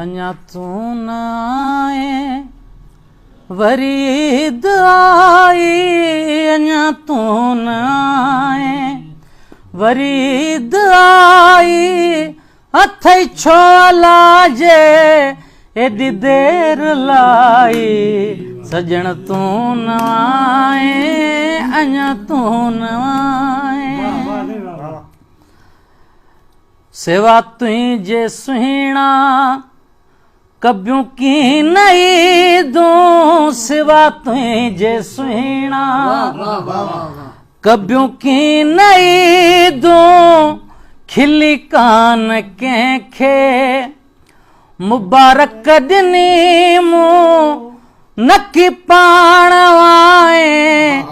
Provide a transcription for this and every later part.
अञा तू न आए वरी ईद आई, अञा तू न आए वरी ईद आई, अथई छो लाजे एडी देर लाई, सजण तू न आए अञा तू न आए। सेवा तुझे सुहिणा कब्यूं की नहीं दूं, सिवा तुझे सुहिणा कब्यूं की नहीं दूं, खिली कान कंहिंखे मुबारक ॾिनी मूं, नकी पाण आए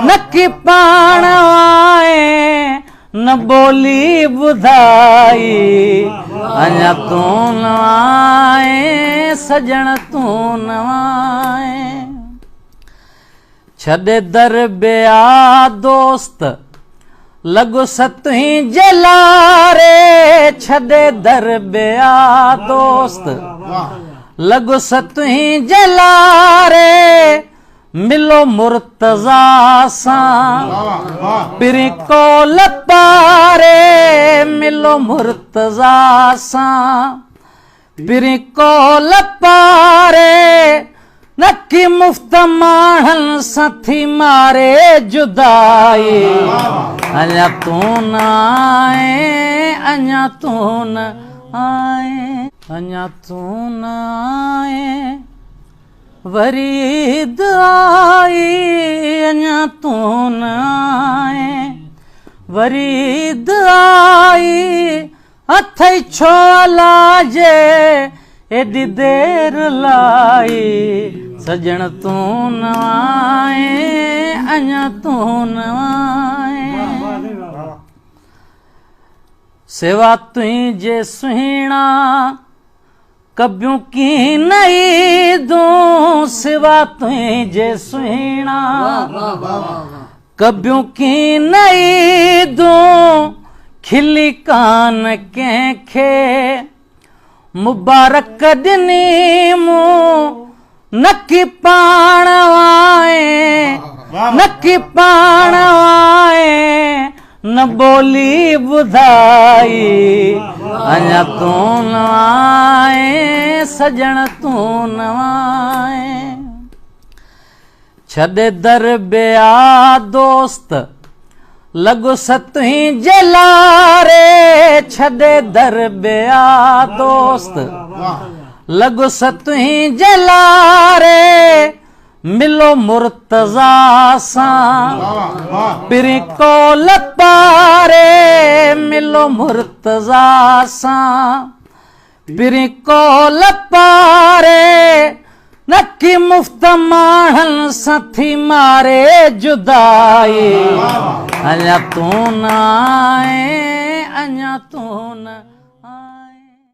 नकी पाण आए, न बोली ॿुधाई अञा तू न आए, सजण तू न आए। छॾे दर ॿिया दोस्त लॻो सतहीं जे लारे, छॾे दर ॿिया दोस्त लॻो सतहीं जे लारे, मिलो मुर्तज़ा सां पिरी कोल पारे, मिलो मुर्तज़ा सां पिरी कोल पारे, नकी मुफ्त माण्हनि सां थी मारे जुदाई, अञा तू न आए अञा तू न आए, अञा तू न आए वरी ईद आई, अञा तू न आए वरी ईद आई, अथई छो लाजे एडी देर लाई, सजण तू न आए अञा तू न आए। सेवा तुझे सुहिणा कब्यूं की नहीं दूं, सिवा तुझे सुहिणा कब्यूं की नहीं दूं, खिली कान कंहिंखे मुबारक ॾिनी मूं, नकी पाण आए नकी पाण आए, न बोली ॿुधाई अञा तू न आए, सजण तू न आए। छॾे दर ॿिया दोस्त लॻो सतहीं जे लारे, छॾे दर ॿिया दोस्त लॻो सतहीं जे लारे, मिलो मुर्तज़ा सां पिरी कोल पारे, मिलो मुर्तज़ा सां पिरी कोल पारे, नकी मुफ्त माण्हनि सां थी मारे जुदाई, अञा तू न आए अञा तू न